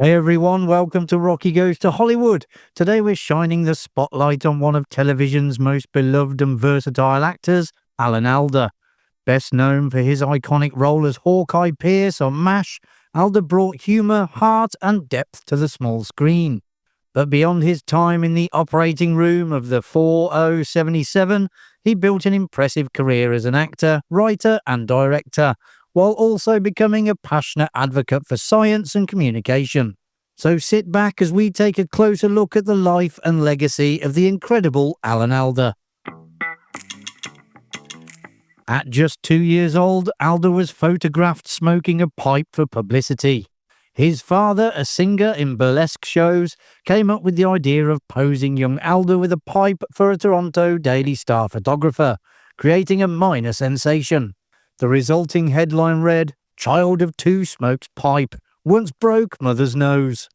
Hey everyone, welcome to Rocky Goes to Hollywood. Today we're shining the spotlight on one of television's most beloved and versatile actors, Alan Alda. Best known for his iconic role as Hawkeye Pierce on MASH, Alda brought humour, heart and depth to the small screen. But beyond his time in the operating room of the 4077, he built an impressive career as an actor, writer and director, while also becoming a passionate advocate for science and communication. So sit back as we take a closer look at the life and legacy of the incredible Alan Alda. At just 2 years old, Alda was photographed smoking a pipe for publicity. His father, a singer in burlesque shows, came up with the idea of posing young Alda with a pipe for a Toronto Daily Star photographer, creating a minor sensation. The resulting headline read, "Child of two smokes pipe, once broke mother's nose."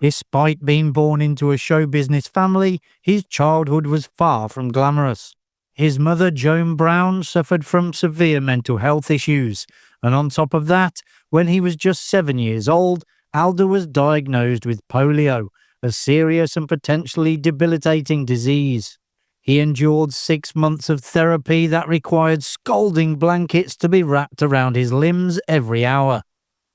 Despite being born into a show business family, his childhood was far from glamorous. His mother, Joan Brown, suffered from severe mental health issues, and on top of that, when he was just 7 years old, Alda was diagnosed with polio, a serious and potentially debilitating disease. He endured 6 months of therapy that required scalding blankets to be wrapped around his limbs every hour.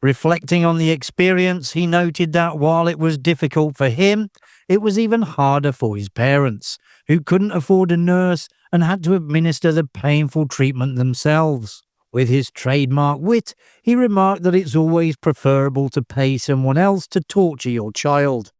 Reflecting on the experience, he noted that while it was difficult for him, it was even harder for his parents, who couldn't afford a nurse and had to administer the painful treatment themselves. With his trademark wit, he remarked that it's always preferable to pay someone else to torture your child.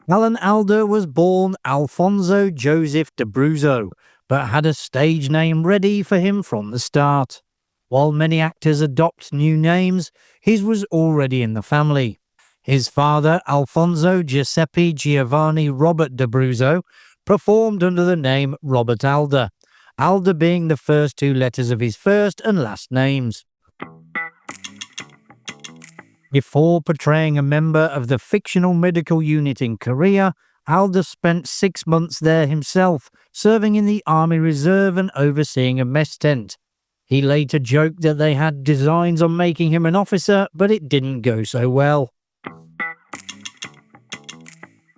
Alan Alda was born Alfonso Joseph d'Abruzzo, but had a stage name ready for him from the start. While many actors adopt new names, his was already in the family. His father, Alfonso Giuseppe Giovanni Robert d'Abruzzo, performed under the name Robert Alda, Alda being the first two letters of his first and last names. Before portraying a member of the fictional medical unit in Korea, Alda spent 6 months there himself, serving in the Army Reserve and overseeing a mess tent. He later joked that they had designs on making him an officer, but it didn't go so well.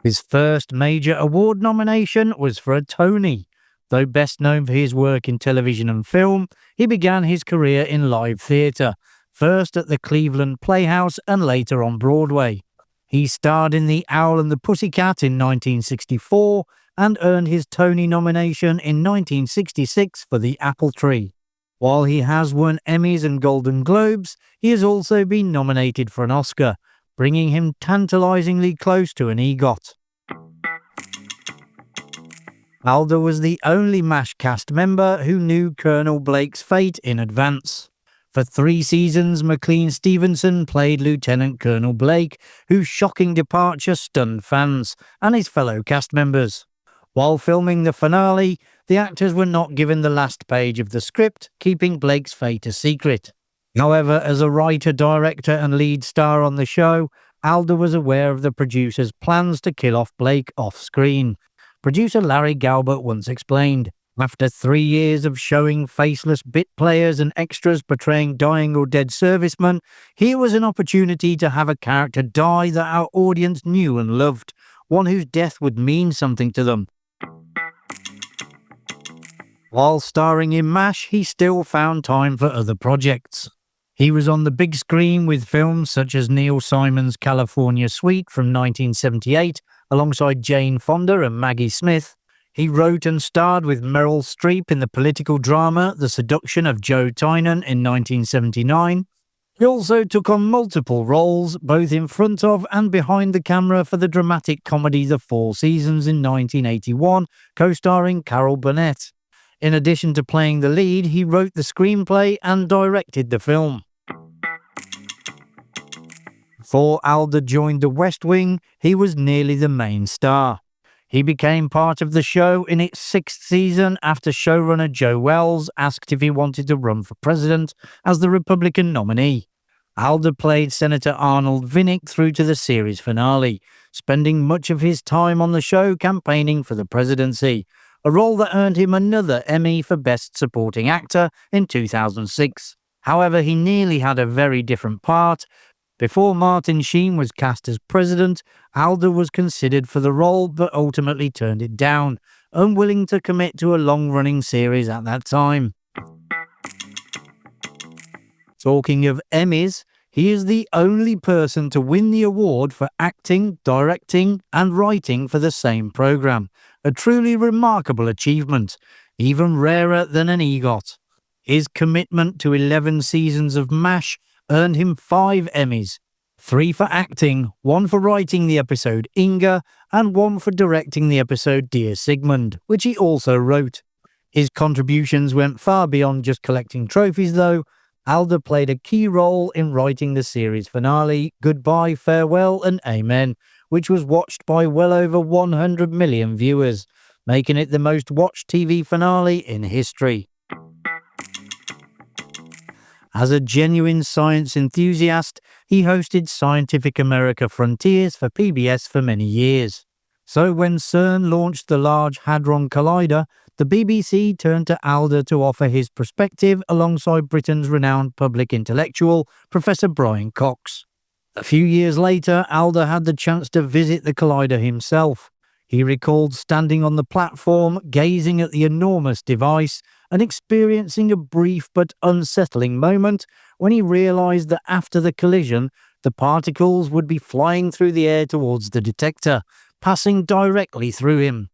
His first major award nomination was for a Tony. Though best known for his work in television and film, he began his career in live theatre, first at the Cleveland Playhouse and later on Broadway. He starred in The Owl and the Pussycat in 1964 and earned his Tony nomination in 1966 for The Apple Tree. While he has won Emmys and Golden Globes, he has also been nominated for an Oscar, bringing him tantalizingly close to an EGOT. Alda was the only MASH cast member who knew Colonel Blake's fate in advance. For 3 seasons, McLean Stevenson played Lieutenant Colonel Blake, whose shocking departure stunned fans and his fellow cast members. While filming the finale, the actors were not given the last page of the script, keeping Blake's fate a secret. However, as a writer, director and lead star on the show, Alda was aware of the producer's plans to kill off Blake off-screen. Producer Larry Galbert once explained, "After 3 years of showing faceless bit players and extras portraying dying or dead servicemen, here was an opportunity to have a character die that our audience knew and loved, one whose death would mean something to them." While starring in MASH, he still found time for other projects. He was on the big screen with films such as Neil Simon's California Suite from 1978, alongside Jane Fonda and Maggie Smith. He wrote and starred with Meryl Streep in the political drama The Seduction of Joe Tynan in 1979. He also took on multiple roles, both in front of and behind the camera, for the dramatic comedy The Four Seasons in 1981, co-starring Carol Burnett. In addition to playing the lead, he wrote the screenplay and directed the film. Before Alda joined The West Wing, he was nearly the main star. He became part of the show in its 6th season after showrunner Joe Wells asked if he wanted to run for president as the Republican nominee. Alda played Senator Arnold Vinnick through to the series finale, spending much of his time on the show campaigning for the presidency, a role that earned him another Emmy for Best Supporting Actor in 2006. However, he nearly had a very different part. Before Martin Sheen was cast as president, Alda was considered for the role but ultimately turned it down, unwilling to commit to a long-running series at that time. Talking of Emmys, he is the only person to win the award for acting, directing and writing for the same programme, a truly remarkable achievement, even rarer than an EGOT. His commitment to 11 seasons of MASH earned him 5 Emmys, 3 for acting, 1 for writing the episode Inga, and 1 for directing the episode Dear Sigmund, which he also wrote. His contributions went far beyond just collecting trophies though. Alda played a key role in writing the series finale, Goodbye, Farewell and Amen, which was watched by well over 100 million viewers, making it the most watched TV finale in history. As a genuine science enthusiast, he hosted Scientific America Frontiers for PBS for many years. So when CERN launched the Large Hadron Collider, the BBC turned to Alda to offer his perspective alongside Britain's renowned public intellectual, Professor Brian Cox. A few years later, Alda had the chance to visit the collider himself. He recalled standing on the platform, gazing at the enormous device, and experiencing a brief but unsettling moment when he realised that after the collision, the particles would be flying through the air towards the detector, passing directly through him.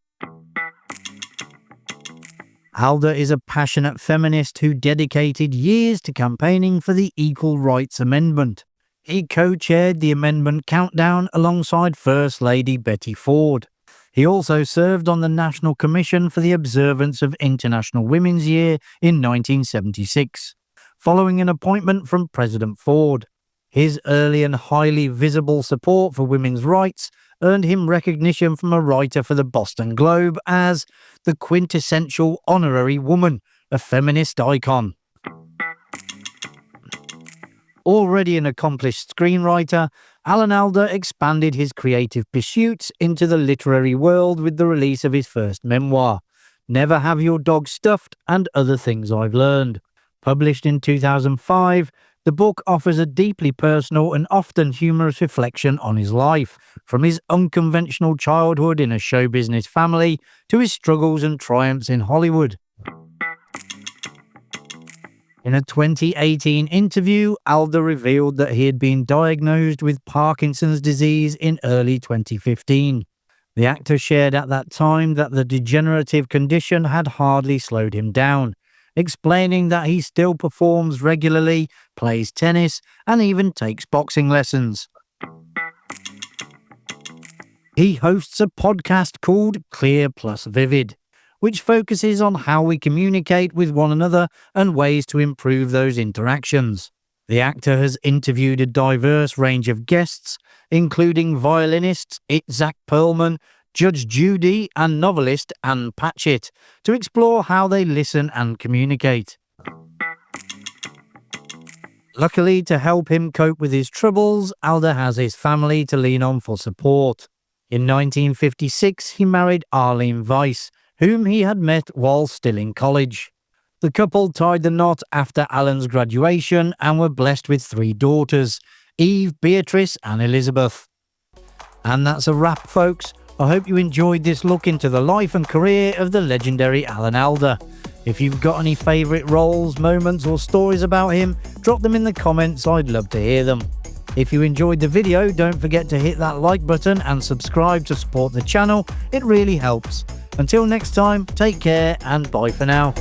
Alda is a passionate feminist who dedicated years to campaigning for the Equal Rights Amendment. He co-chaired the amendment countdown alongside First Lady Betty Ford. He also served on the National Commission for the Observance of International Women's Year in 1976, following an appointment from President Ford. His early and highly visible support for women's rights earned him recognition from a writer for the Boston Globe as the quintessential honorary woman, a feminist icon. Already an accomplished screenwriter, Alan Alda expanded his creative pursuits into the literary world with the release of his first memoir, Never Have Your Dog Stuffed and Other Things I've Learned. Published in 2005, the book offers a deeply personal and often humorous reflection on his life, from his unconventional childhood in a show business family to his struggles and triumphs in Hollywood. In a 2018 interview, Alda revealed that he had been diagnosed with Parkinson's disease in early 2015. The actor shared at that time that the degenerative condition had hardly slowed him down, explaining that he still performs regularly, plays tennis, and even takes boxing lessons. He hosts a podcast called Clear Plus Vivid, which focuses on how we communicate with one another and ways to improve those interactions. The actor has interviewed a diverse range of guests, including violinists Itzhak Perlman, Judge Judy, and novelist Anne Patchett, to explore how they listen and communicate. Luckily, to help him cope with his troubles, Alda has his family to lean on for support. In 1956, he married Arlene Weiss, whom he had met while still in college. The couple tied the knot after Alan's graduation and were blessed with 3 daughters, Eve, Beatrice and Elizabeth. And that's a wrap, folks. I hope you enjoyed this look into the life and career of the legendary Alan Alda. If you've got any favourite roles, moments or stories about him, drop them in the comments, I'd love to hear them. If you enjoyed the video, don't forget to hit that like button and subscribe to support the channel, it really helps. Until next time, take care and bye for now.